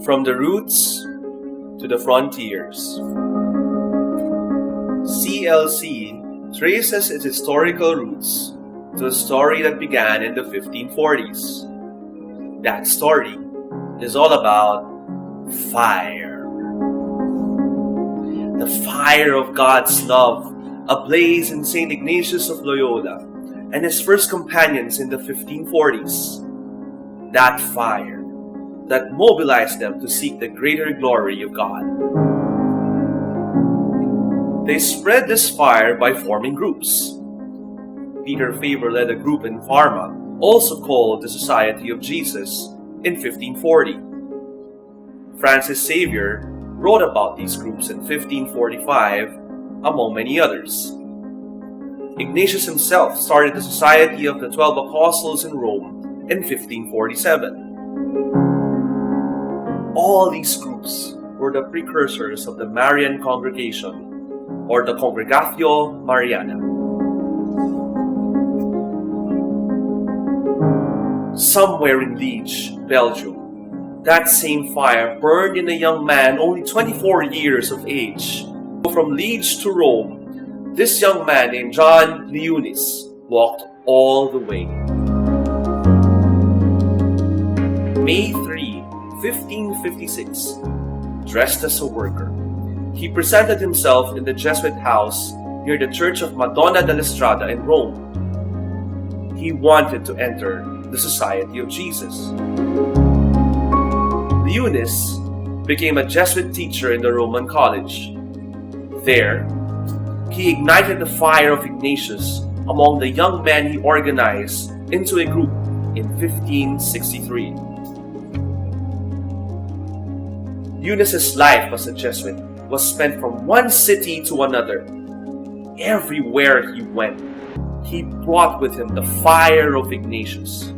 From the roots to the frontiers. CLC traces its historical roots to a story that began in the 1540s. That story is all about fire. The fire of God's love ablaze in St. Ignatius of Loyola and his first companions in the 1540s. That fire that mobilized them to seek the greater glory of God. They spread this fire by forming groups. Peter Faber led a group in Parma, also called the Society of Jesus, in 1540. Francis Xavier wrote about these groups in 1545, among many others. Ignatius himself started the Society of the 12 Apostles in Rome in 1547. All these groups were the precursors of the Marian congregation, or the Congregatio Mariana. Somewhere in Liege, Belgium, that same fire burned in a young man only 24 years of age. From Liege to Rome, this young man named Gian walked all the way. May 3, 1556, dressed as a worker, he presented himself in the Jesuit house near the Church of Madonna dell'Estrada in Rome. He wanted to enter the Society of Jesus. Leonis became a Jesuit teacher in the Roman college. There, he ignited the fire of Ignatius among the young men he organized into a group in 1563. Eunice's life as a Jesuit was spent from one city to another. Everywhere he went, he brought with him the fire of Ignatius.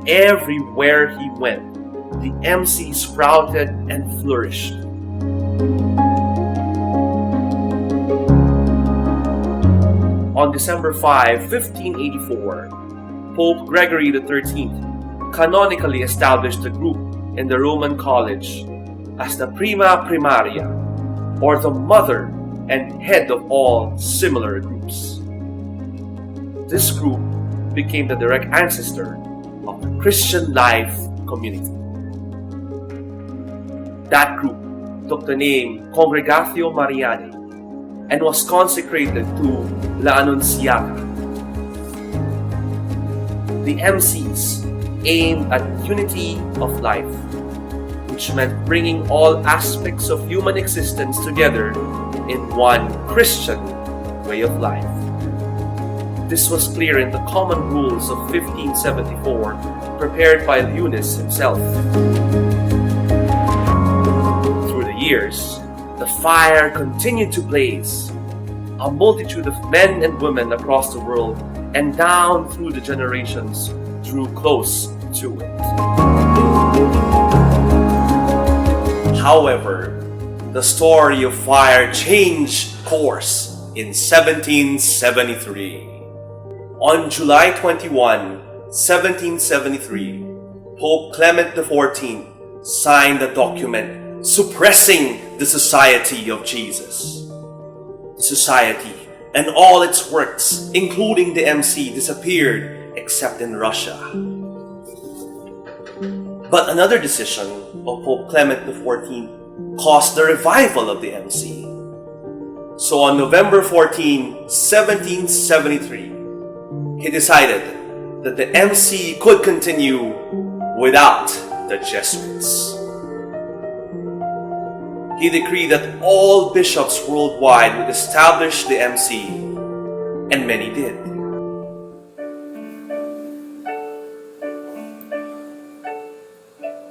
Everywhere he went, the MC sprouted and flourished. On December 5, 1584, Pope Gregory XIII canonically established the group in the Roman College as the Prima Primaria, or the mother and head of all similar groups. This group became the direct ancestor of the Christian Life community. That group took the name Congregatio Marianae and was consecrated to La Annunciata. The MCs aimed at unity of life, which meant bringing all aspects of human existence together in one Christian way of life. This was clear in the Common Rules of 1574, prepared by Leonis himself. Through the years, the fire continued to blaze. A multitude of men and women across the world and down through the generations drew close to it. However, the story of fire changed course in 1773. On July 21, 1773, Pope Clement XIV signed a document suppressing the Society of Jesus. The Society and all its works, including the MC, disappeared except in Russia. But another decision of Pope Clement XIV caused the revival of the MC. So on November 14, 1773, he decided that the MC could continue without the Jesuits. He decreed that all bishops worldwide would establish the MC, and many did.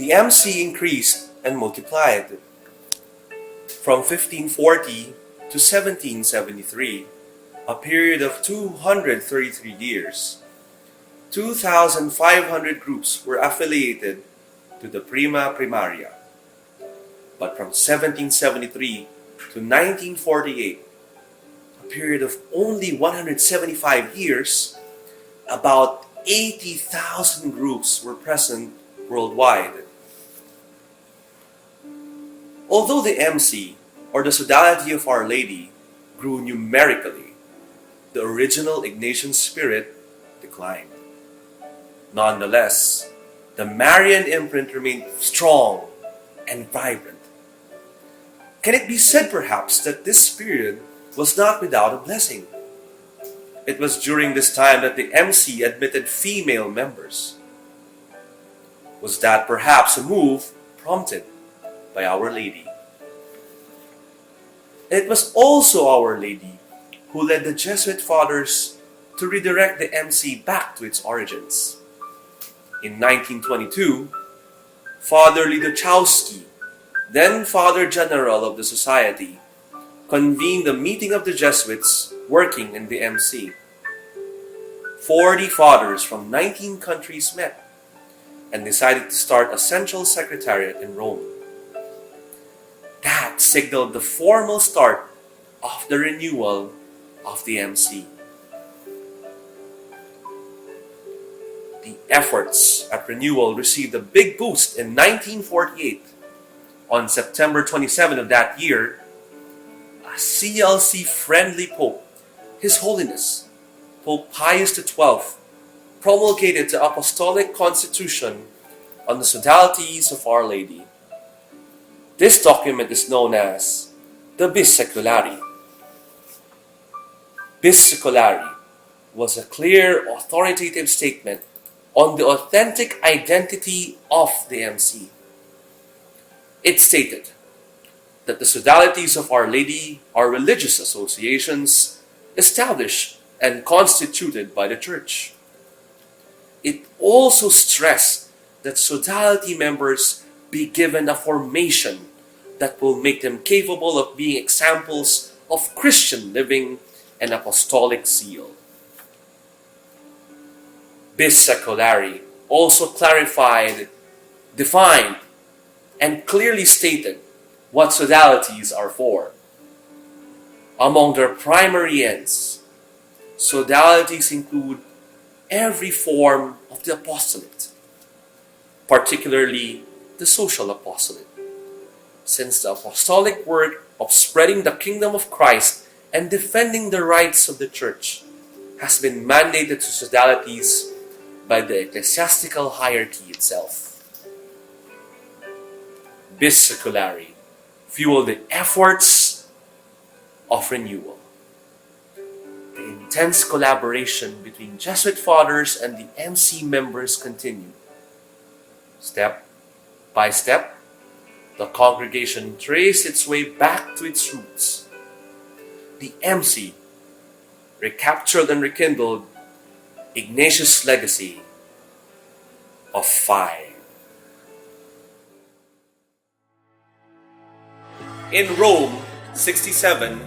The MC increased and multiplied. From 1540 to 1773, a period of 233 years, 2,500 groups were affiliated to the Prima Primaria. But from 1773 to 1948, a period of only 175 years, about 80,000 groups were present worldwide. Although the MC, or the Sodality of Our Lady, grew numerically, the original Ignatian spirit declined. Nonetheless, the Marian imprint remained strong and vibrant. Can it be said perhaps that this period was not without a blessing? It was during this time that the MC admitted female members. Was that perhaps a move prompted by Our Lady? It was also Our Lady who led the Jesuit fathers to redirect the MC back to its origins. In 1922, Father Lidochowski, then Father General of the Society, convened a meeting of the Jesuits working in the MC. 40 fathers from 19 countries met and decided to start a central secretariat in Rome. That signaled the formal start of the renewal of the MC. The efforts at renewal received a big boost in 1948. On September 27 of that year, a CLC-friendly Pope, His Holiness, Pope Pius XII, promulgated the Apostolic Constitution on the Sodalities of Our Lady. This document is known as the Bis Seculari. Bis Seculari was a clear, authoritative statement on the authentic identity of the MC. It stated that the Sodalities of Our Lady are religious associations established and constituted by the Church. It also stressed that Sodality members be given a formation that will make them capable of being examples of Christian living and apostolic zeal. Bis Seculari also clarified, defined, and clearly stated what sodalities are for. Among their primary ends, sodalities include every form of the apostolate, particularly the social apostolate, since the apostolic work of spreading the kingdom of Christ and defending the rights of the Church has been mandated to sodalities by the ecclesiastical hierarchy itself. Bis Seculari fueled the efforts of renewal. The intense collaboration between Jesuit fathers and the MC members continued. Step by step, the congregation traced its way back to its roots. The MC recaptured and rekindled Ignatius' legacy of fire. In Rome, 67,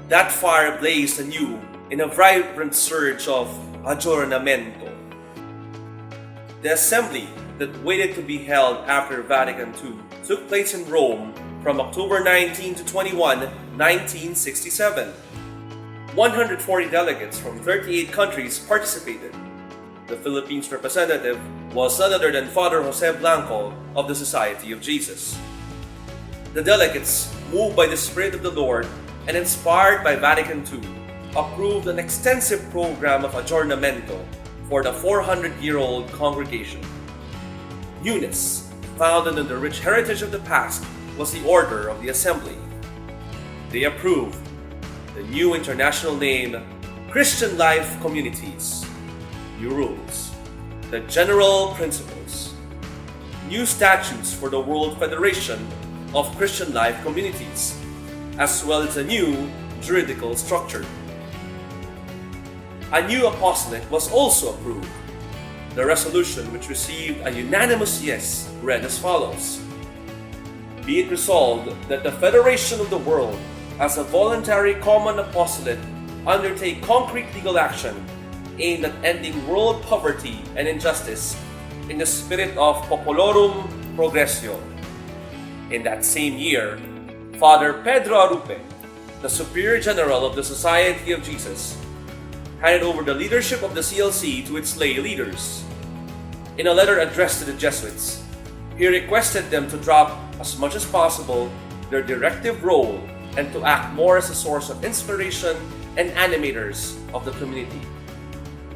that fire blazed anew in a vibrant surge of aggiornamento. The assembly that waited to be held after Vatican II took place in Rome from October 19 to 21, 1967. 140 delegates from 38 countries participated. The Philippines representative was none other than Father Jose Blanco of the Society of Jesus. The delegates, moved by the Spirit of the Lord and inspired by Vatican II, approved an extensive program of aggiornamento for the 400-year-old congregation. Newness, founded on the rich heritage of the past, was the order of the assembly. They approved the new international name, Christian Life Communities, new rules, the general principles, new statutes for the World Federation of Christian Life Communities, as well as a new juridical structure. A new apostolate was also approved. The resolution, which received a unanimous yes, read as follows: Be it resolved that the Federation of the World, as a voluntary common apostolate, undertake concrete legal action aimed at ending world poverty and injustice in the spirit of Populorum Progressio. In that same year, Father Pedro Arupe, the Superior General of the Society of Jesus, handed over the leadership of the CLC to its lay leaders. In a letter addressed to the Jesuits, he requested them to drop as much as possible their directive role and to act more as a source of inspiration and animators of the community,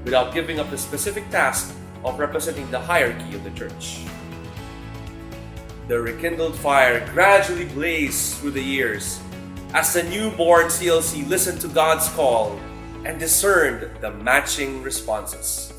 without giving up the specific task of representing the hierarchy of the church. The rekindled fire gradually blazed through the years as the newborn CLC listened to God's call and discerned the matching responses.